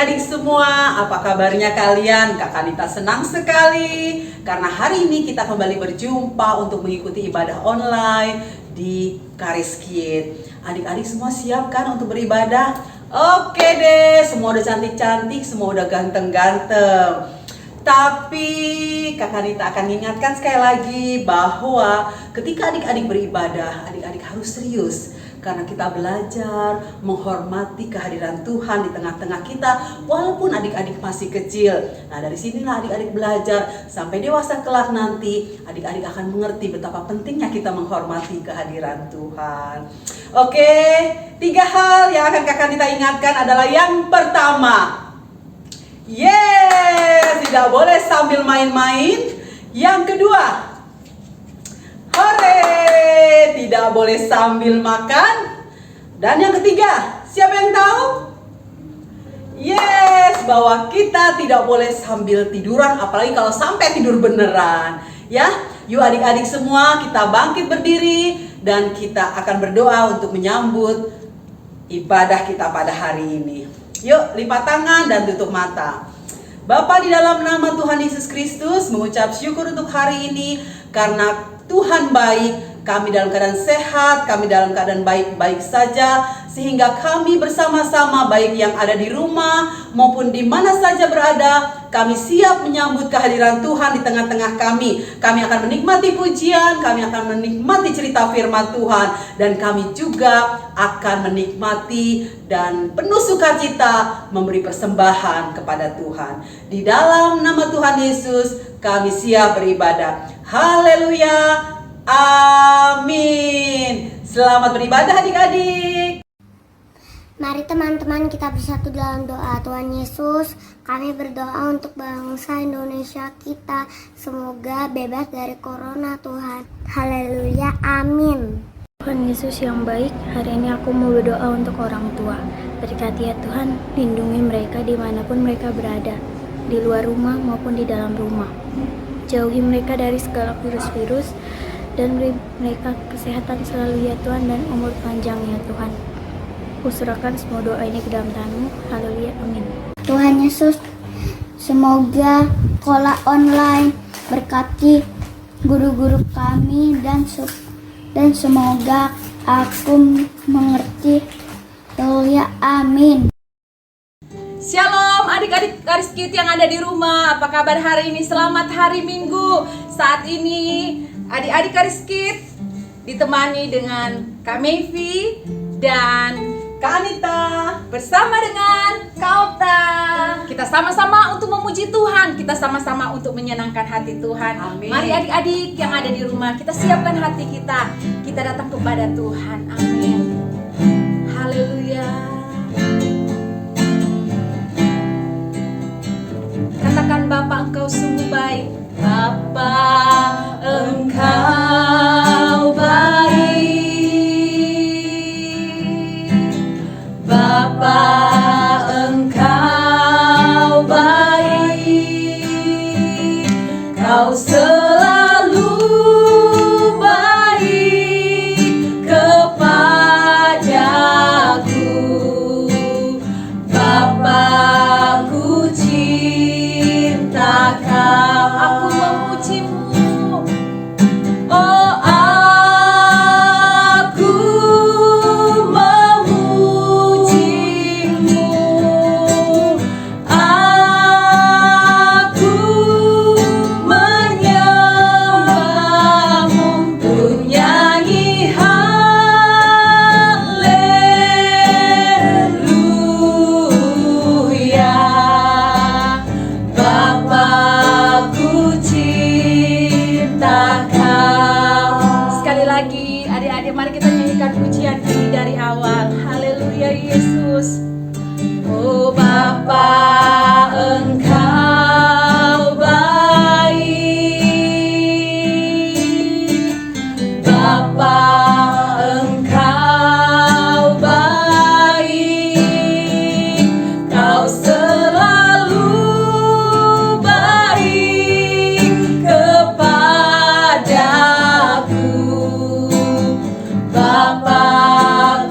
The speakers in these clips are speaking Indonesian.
adik-adik semua, apa kabarnya kalian? Kak Kanita senang sekali karena hari ini kita kembali berjumpa untuk mengikuti ibadah online di Karis Kids. Adik-adik semua siap kan untuk beribadah? Oke deh, semua udah cantik-cantik, semua udah ganteng-ganteng. Tapi Kak Kanita akan ingatkan sekali lagi bahwa ketika adik-adik beribadah, adik-adik harus serius. Karena kita belajar menghormati kehadiran Tuhan di tengah-tengah kita walaupun adik-adik masih kecil. Nah dari sinilah adik-adik belajar sampai dewasa kelak nanti adik-adik akan mengerti betapa pentingnya kita menghormati kehadiran Tuhan. Oke, 3 hal yang akan Kak Kanita ingatkan adalah yang pertama, yes, tidak boleh sambil main-main. Yang kedua, hore, tidak boleh sambil makan. Dan yang ketiga, siapa yang tahu? Yes, bahwa kita tidak boleh sambil tiduran, apalagi kalau sampai tidur beneran. Ya, yuk adik-adik semua kita bangkit berdiri dan kita akan berdoa untuk menyambut ibadah kita pada hari ini. Yuk, lipat tangan dan tutup mata. Bapa, di dalam nama Tuhan Yesus Kristus mengucap syukur untuk hari ini karena Tuhan baik, kami dalam keadaan sehat, kami dalam keadaan baik-baik saja, sehingga kami bersama-sama baik yang ada di rumah maupun di mana saja berada, kami siap menyambut kehadiran Tuhan di tengah-tengah kami. Kami akan menikmati pujian, kami akan menikmati cerita firman Tuhan, dan kami juga akan menikmati dan penuh sukacita memberi persembahan kepada Tuhan. Di dalam nama Tuhan Yesus, kami siap beribadah. Haleluya, amin. Selamat beribadah adik-adik. Mari teman-teman kita bersatu dalam doa. Tuhan Yesus, kami berdoa untuk bangsa Indonesia kita, semoga bebas dari corona Tuhan. Haleluya, amin. Tuhan Yesus yang baik, hari ini aku mau berdoa untuk orang tua. Berkati ya Tuhan, lindungi mereka dimanapun mereka berada, di luar rumah maupun di dalam rumah. Jauhi mereka dari segala virus-virus dan beri mereka kesehatan selalu ya Tuhan, dan umur panjang ya Tuhan. Kuserahkan semua doa ini ke dalam tangan-Mu. Haleluya, amin. Tuhan Yesus, semoga sekolah online berkati guru-guru kami dan semoga aku mengerti. Haleluya, amin. Shalom adik-adik Karis Kids yang ada di rumah. Apa kabar hari ini? Selamat hari Minggu. Saat ini adik-adik Karis Kids ditemani dengan Kak Mevi dan Kak Anita bersama dengan Kak Opta. Kita sama-sama untuk memuji Tuhan, kita sama-sama untuk menyenangkan hati Tuhan. Amin. Mari adik-adik yang ada di rumah, kita siapkan hati kita. Kita datang kepada Tuhan. Amin. Haleluya. Katakan, Bapa Engkau sungguh baik. Bapa Engkau baik. Bapa Engkau baik. Kau selalu baik kepadaku. Bapa, ku cinta Kau, aku memuji-Mu. Oh, aku memuji-Mu. Aku menyembah-Mu. Ku nyanyi haleluya. Bapakku cinta Kau. Sekali lagi adik-adik, mari kita nyanyikan pujian ini dari awal. Haleluya Yesus. Oh Bapa Engkau baik. Bapa Engkau baik. Kau selalu baik kepadaku. Bapa,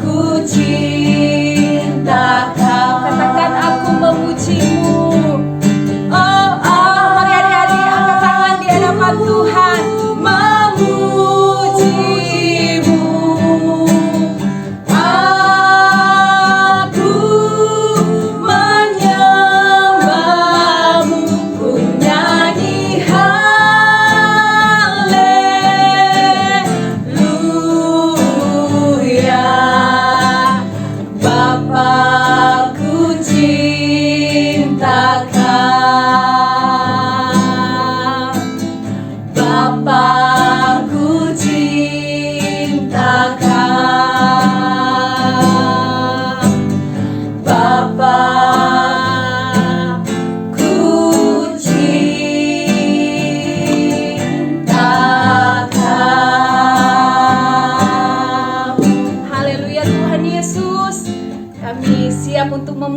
ku cinta Kau. Katakan, aku memuji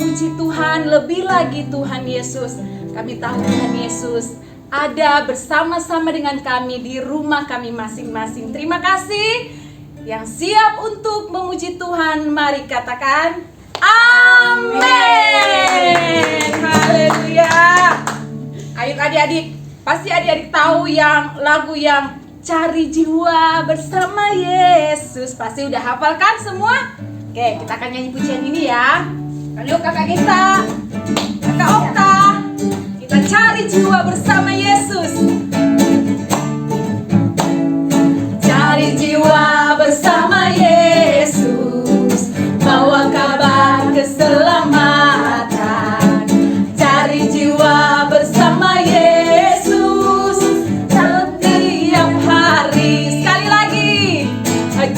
memuji Tuhan lebih lagi Tuhan Yesus. Kami tahu Tuhan Yesus ada bersama-sama dengan kami di rumah kami masing-masing. Terima kasih. Yang siap untuk memuji Tuhan, mari katakan amin. Haleluya. Ayo adik-adik, pasti adik-adik tahu yang lagu yang Cari Jiwa Bersama Yesus. Pasti udah hafal kan semua? Oke, kita akan nyanyi pujian ini ya. Ayo kakak Gita, kakak Okta, kita cari jiwa bersama Yesus. Cari jiwa bersama Yesus, bawa kabar keselamatan. Cari jiwa bersama Yesus setiap hari. Sekali lagi,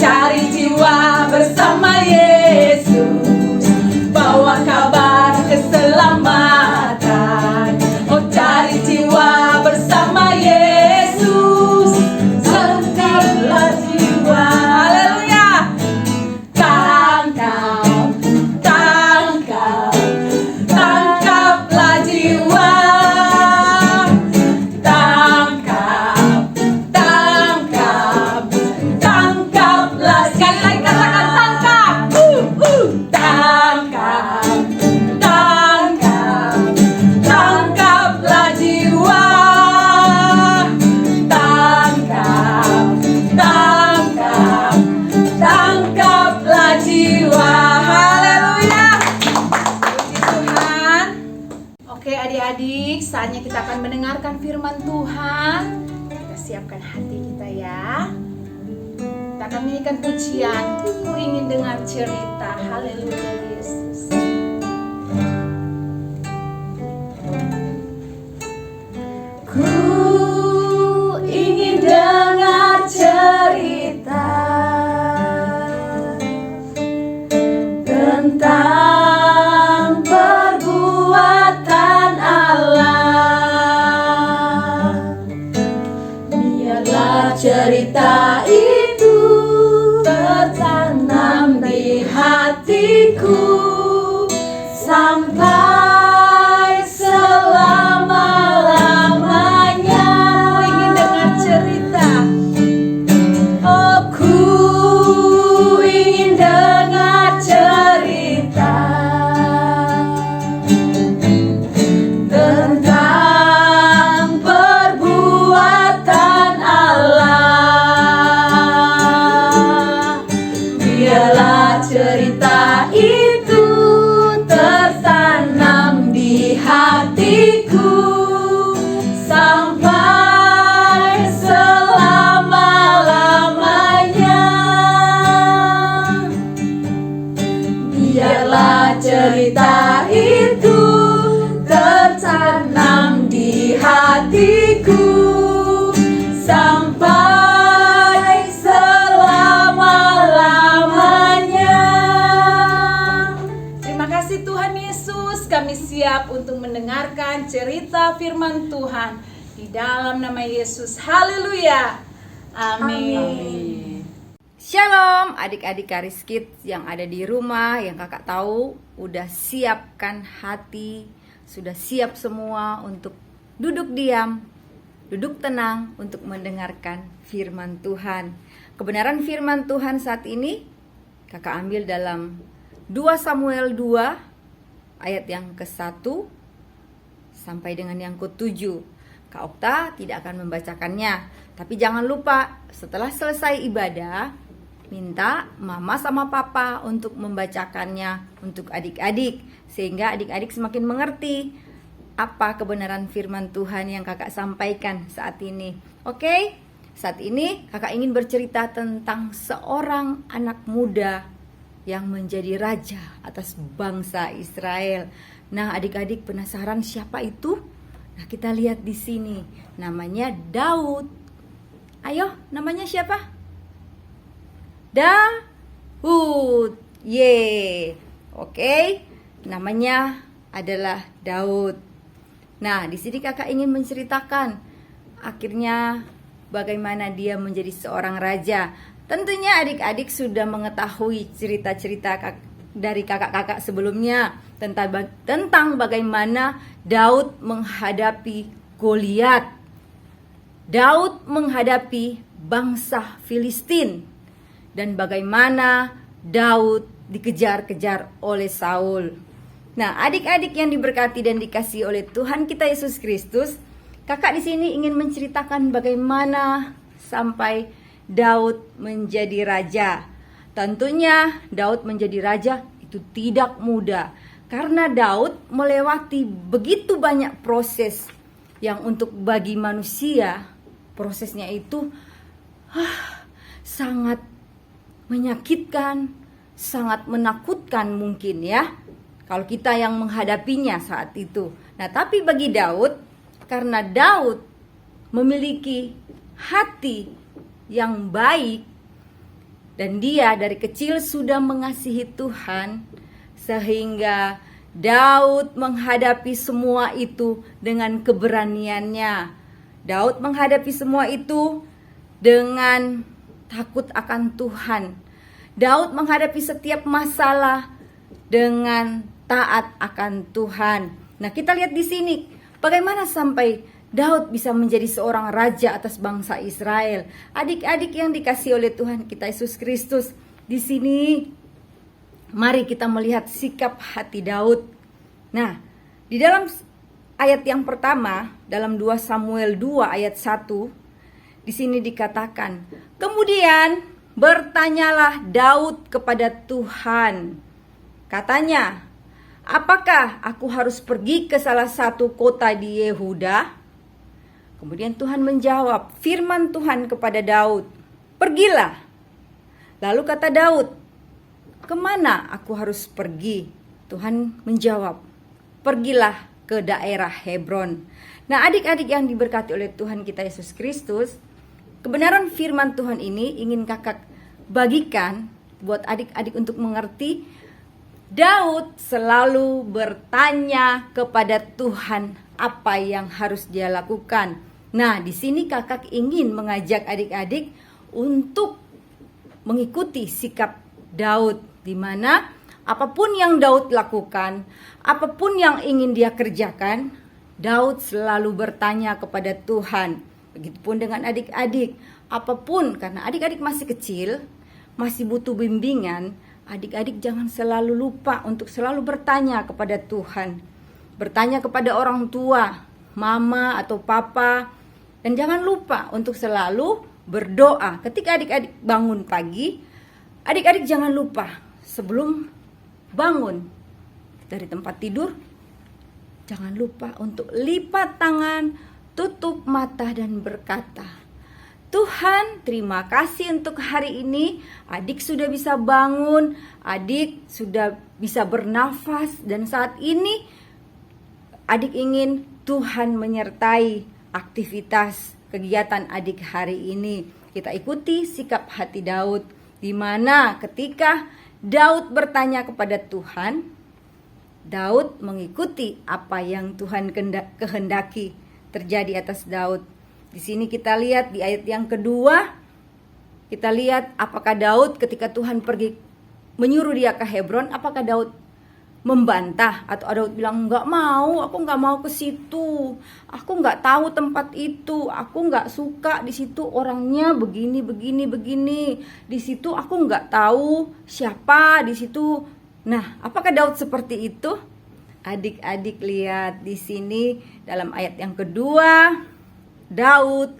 cari jiwa bersama Yesus, bawa kabar keselamatan. Oh, cari jiwa bersama Yesus setiap jiwa. Haleluya. Tangkap, tangkap, tangkaplah jiwa. Tangkap, tangkap, tangkaplah. Sekali lagi katakan tangkap. Tangkap, tangkap, tangkaplah jiwa. Tangkap, tangkap, tangkaplah jiwa. Haleluya. Puji Tuhan. Oke adik-adik, saatnya kita akan mendengarkan firman Tuhan. Kita siapkan hati kita ya. Kita akan menyanyikan pujian, ku ingin dengar cerita. Haleluya Yesus. Ku ingin dengar cerita tentang perbuatan Allah. Biarlah cerita itu tertanam di hatiku sampai selama-lamanya. Ku ingin dengar cerita. Oh, ku ingin dengar cerita tentang perbuatan Allah. Biarlah cerita itu tertanam di hatiku sampai selama-lamanya. Biarlah cerita itu tertanam di hatiku sampai selama-lamanya. Terima kasih Tuhan Yesus, kami siap untuk mendengarkan cerita firman Tuhan di dalam nama Yesus. Haleluya. Amin. Shalom adik-adik Karis Kids yang ada di rumah, yang kakak tahu udah siapkan hati, sudah siap semua untuk duduk diam, duduk tenang untuk mendengarkan firman Tuhan. Kebenaran firman Tuhan saat ini kakak ambil dalam 2 Samuel 2 ayat yang ke-1 sampai dengan yang ke-7. Kak Okta tidak akan membacakannya, tapi jangan lupa setelah selesai ibadah minta mama sama papa untuk membacakannya untuk adik-adik, sehingga adik-adik semakin mengerti apa kebenaran firman Tuhan yang kakak sampaikan saat ini. Oke? Saat ini kakak ingin bercerita tentang seorang anak muda yang menjadi raja atas bangsa Israel. Nah, adik-adik penasaran siapa itu? Nah, kita lihat di sini. Namanya Daud. Ayo, namanya siapa? Daud. Oke. Namanya adalah Daud. Nah, di sini kakak ingin menceritakan akhirnya bagaimana dia menjadi seorang raja. Tentunya adik-adik sudah mengetahui cerita-cerita dari kakak-kakak sebelumnya tentang bagaimana Daud menghadapi Goliat. Daud menghadapi bangsa Filistin dan bagaimana Daud dikejar-kejar oleh Saul. Nah, adik-adik yang diberkati dan dikasihi oleh Tuhan kita Yesus Kristus, kakak di sini ingin menceritakan bagaimana sampai Daud menjadi raja. Tentunya Daud menjadi raja itu tidak mudah karena Daud melewati begitu banyak proses yang untuk bagi manusia prosesnya itu sangat menyakitkan, sangat menakutkan mungkin ya kalau kita yang menghadapinya saat itu. Nah, tapi bagi Daud, karena Daud memiliki hati yang baik dan dia dari kecil sudah mengasihi Tuhan, sehingga Daud menghadapi semua itu dengan keberaniannya. Daud menghadapi semua itu dengan takut akan Tuhan. Daud menghadapi setiap masalah dengan taat akan Tuhan. Nah, kita lihat di sini bagaimana sampai Daud bisa menjadi seorang raja atas bangsa Israel. Adik-adik yang dikasihi oleh Tuhan kita Yesus Kristus, di sini mari kita melihat sikap hati Daud. Nah, di dalam ayat yang pertama, dalam 2 Samuel 2 ayat 1, di sini dikatakan, kemudian bertanyalah Daud kepada Tuhan. Katanya, apakah aku harus pergi ke salah satu kota di Yehuda? Kemudian Tuhan menjawab, firman Tuhan kepada Daud, pergilah. Lalu kata Daud, kemana aku harus pergi? Tuhan menjawab, pergilah ke daerah Hebron. Nah, adik-adik yang diberkati oleh Tuhan kita Yesus Kristus, kebenaran firman Tuhan ini ingin kakak bagikan buat adik-adik untuk mengerti. Daud selalu bertanya kepada Tuhan apa yang harus dia lakukan. Nah, di sini kakak ingin mengajak adik-adik untuk mengikuti sikap Daud, di mana apapun yang Daud lakukan, apapun yang ingin dia kerjakan, Daud selalu bertanya kepada Tuhan. Begitupun dengan adik-adik, apapun, karena adik-adik masih kecil, masih butuh bimbingan, adik-adik jangan selalu lupa untuk selalu bertanya kepada Tuhan. Bertanya kepada orang tua, mama atau papa, dan jangan lupa untuk selalu berdoa. Ketika adik-adik bangun pagi, adik-adik jangan lupa sebelum bangun dari tempat tidur, jangan lupa untuk lipat tangan, tutup mata dan berkata, Tuhan, terima kasih untuk hari ini. Adik sudah bisa bangun, adik sudah bisa bernafas, dan saat ini adik ingin Tuhan menyertai aktivitas kegiatan adik hari ini. Kita ikuti sikap hati Daud, di mana ketika Daud bertanya kepada Tuhan, Daud mengikuti apa yang Tuhan kehendaki terjadi atas Daud. Di sini kita lihat di ayat yang kedua, kita lihat apakah Daud ketika Tuhan pergi menyuruh dia ke Hebron, apakah Daud membantah atau Daud bilang nggak mau, aku nggak mau ke situ, aku nggak tahu tempat itu, aku nggak suka di situ orangnya begini, di situ aku nggak tahu siapa di situ. Nah, apakah Daud seperti itu? Adik-adik lihat di sini dalam ayat yang kedua, Daud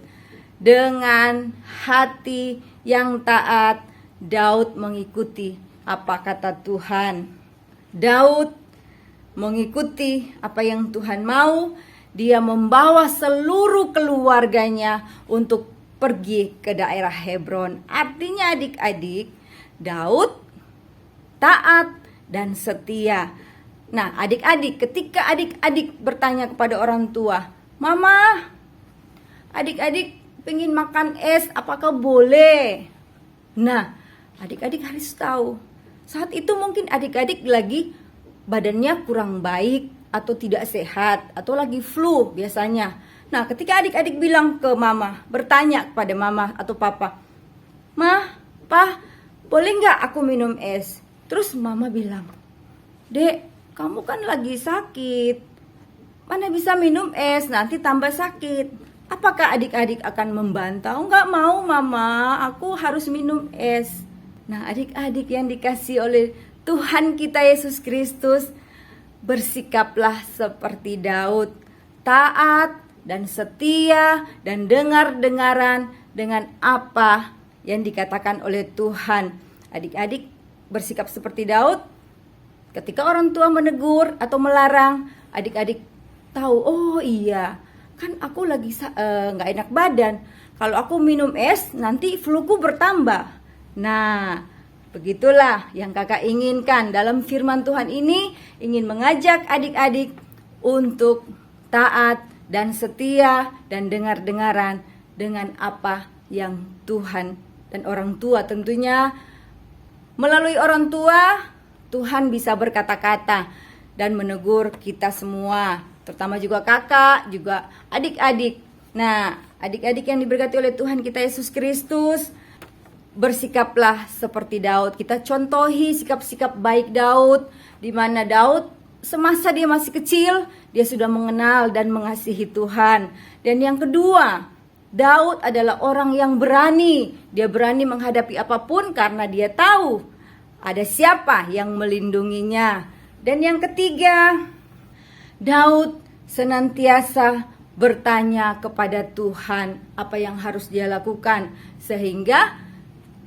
dengan hati yang taat, Daud mengikuti apa kata Tuhan. Daud mengikuti apa yang Tuhan mau. Dia membawa seluruh keluarganya untuk pergi ke daerah Hebron. Artinya adik-adik, Daud taat dan setia. Nah, adik-adik, ketika adik-adik bertanya kepada orang tua, Mama, adik-adik pengen makan es, apakah boleh? Nah, adik-adik harus tahu, saat itu mungkin adik-adik lagi badannya kurang baik atau tidak sehat atau lagi flu biasanya. Nah, ketika adik-adik bilang ke mama, bertanya kepada mama atau papa, "Mah, Pa, boleh nggak aku minum es?" Terus mama bilang, "Dek, kamu kan lagi sakit. Mana bisa minum es, nanti tambah sakit." Apakah adik-adik akan membantah? "Oh, nggak mau mama, aku harus minum es." Nah, adik-adik yang dikasihi oleh Tuhan kita Yesus Kristus, bersikaplah seperti Daud, taat dan setia dan dengar-dengaran dengan apa yang dikatakan oleh Tuhan. Adik-adik bersikap seperti Daud. Ketika orang tua menegur atau melarang, adik-adik tahu, oh iya, kan aku lagi nggak enak badan. Kalau aku minum es, nanti fluku bertambah. Nah, begitulah yang kakak inginkan dalam firman Tuhan ini, ingin mengajak adik-adik untuk taat dan setia dan dengar-dengaran dengan apa yang Tuhan dan orang tua tentunya. Melalui orang tua, Tuhan bisa berkata-kata dan menegur kita semua, terutama juga kakak, juga adik-adik. Nah, adik-adik yang diberkati oleh Tuhan kita Yesus Kristus, bersikaplah seperti Daud. Kita contohi sikap-sikap baik Daud, di mana Daud semasa dia masih kecil, dia sudah mengenal dan mengasihi Tuhan. Dan yang kedua, Daud adalah orang yang berani. Dia berani menghadapi apapun karena dia tahu ada siapa yang melindunginya. Dan yang ketiga, Daud senantiasa bertanya kepada Tuhan apa yang harus dia lakukan, sehingga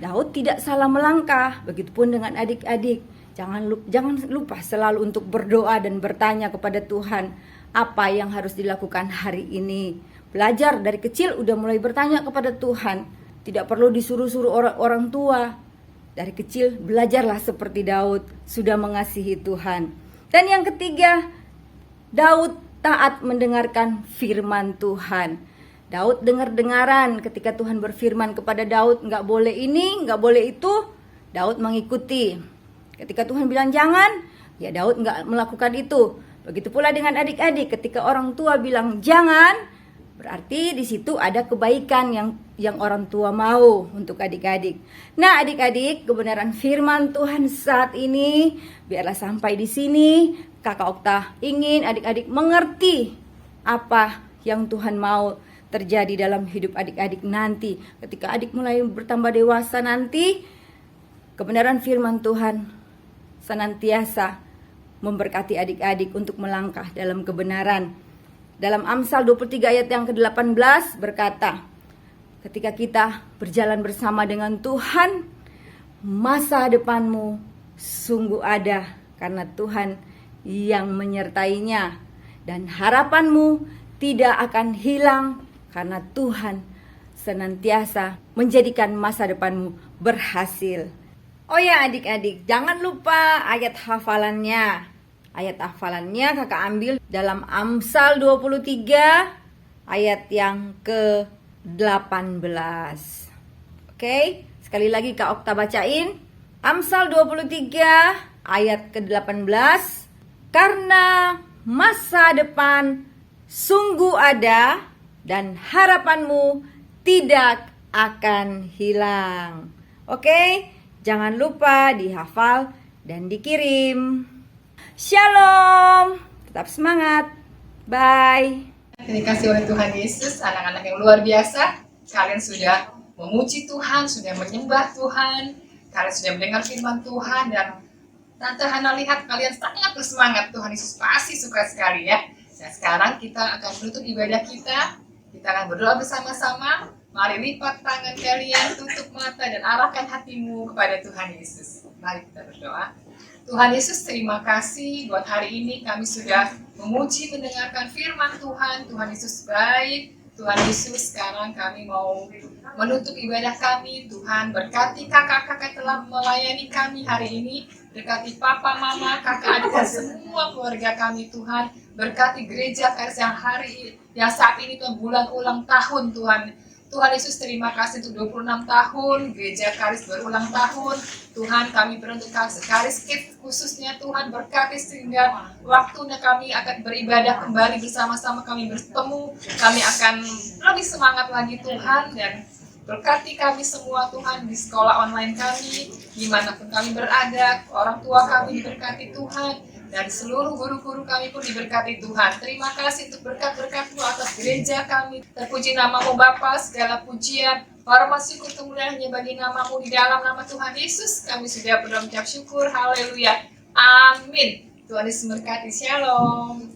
Daud tidak salah melangkah. Begitupun dengan adik-adik. Jangan lupa selalu untuk berdoa dan bertanya kepada Tuhan apa yang harus dilakukan hari ini. Belajar dari kecil udah mulai bertanya kepada Tuhan. Tidak perlu disuruh-suruh orang tua. Dari kecil belajarlah seperti Daud, sudah mengasihi Tuhan. Dan yang ketiga, Daud taat mendengarkan firman Tuhan. Daud dengar-dengaran ketika Tuhan berfirman kepada Daud, nggak boleh ini, nggak boleh itu, Daud mengikuti. Ketika Tuhan bilang jangan, ya Daud nggak melakukan itu. Begitu pula dengan adik-adik, ketika orang tua bilang jangan, berarti di situ ada kebaikan yang orang tua mau untuk adik-adik. Nah, adik-adik, kebenaran firman Tuhan saat ini biarlah sampai di sini. Kakak Okta ingin adik-adik mengerti apa yang Tuhan mau terjadi dalam hidup adik-adik nanti. Ketika adik mulai bertambah dewasa nanti, kebenaran firman Tuhan senantiasa memberkati adik-adik untuk melangkah dalam kebenaran. Dalam Amsal 23 ayat yang ke-18 berkata, ketika kita berjalan bersama dengan Tuhan, masa depanmu sungguh ada karena Tuhan yang menyertainya. Dan harapanmu tidak akan hilang karena Tuhan senantiasa menjadikan masa depanmu berhasil. Oh ya adik-adik, jangan lupa ayat hafalannya. Ayat hafalannya kakak ambil dalam Amsal 23 ayat yang ke-18. Oke, sekali lagi Kak Okta bacain. Amsal 23 ayat ke-18. Karena masa depan sungguh ada dan harapanmu tidak akan hilang. Oke, jangan lupa dihafal dan dikirim. Shalom, tetap semangat. Bye. Dikasih oleh Tuhan Yesus, anak-anak yang luar biasa. Kalian sudah memuji Tuhan, sudah menyembah Tuhan, kalian sudah mendengar firman Tuhan, dan Tante Hana lihat kalian sangat bersemangat. Tuhan Yesus pasti suka sekali ya. Nah, sekarang kita akan menutup ibadah kita. Kita akan berdoa bersama-sama. Mari lipat tangan kalian, tutup mata, dan arahkan hatimu kepada Tuhan Yesus. Mari kita berdoa. Tuhan Yesus, terima kasih buat hari ini kami sudah memuji, mendengarkan firman Tuhan. Tuhan Yesus baik. Tuhan Yesus, sekarang kami mau menutup ibadah kami. Tuhan berkati kakak-kakak telah melayani kami hari ini. Berkati papa, mama, kakak, adik, dan semua keluarga kami Tuhan. Berkati gereja Karis yang saat ini Tuhan bulan ulang tahun Tuhan. Tuhan Yesus, terima kasih untuk 26 tahun gereja Karis berulang tahun. Tuhan, kami beruntuk Karis Kids khususnya Tuhan berkati sehingga waktunya kami akan beribadah kembali bersama-sama, kami bertemu, kami akan lebih semangat lagi Tuhan. Dan Berkati kami semua Tuhan di sekolah online kami, dimanapun kami berada, orang tua kami diberkati Tuhan, dan seluruh guru-guru kami pun diberkati Tuhan. Terima kasih untuk berkat-berkat-Mu atas gereja kami. Terpuji nama-Mu Bapa, segala pujian, hormat, syukur, kemuliaan hanya bagi nama-Mu. Di dalam nama Tuhan Yesus, kami sudah berdoa mengucap syukur. Haleluya. Amin. Tuhan Yesus memberkati. Shalom.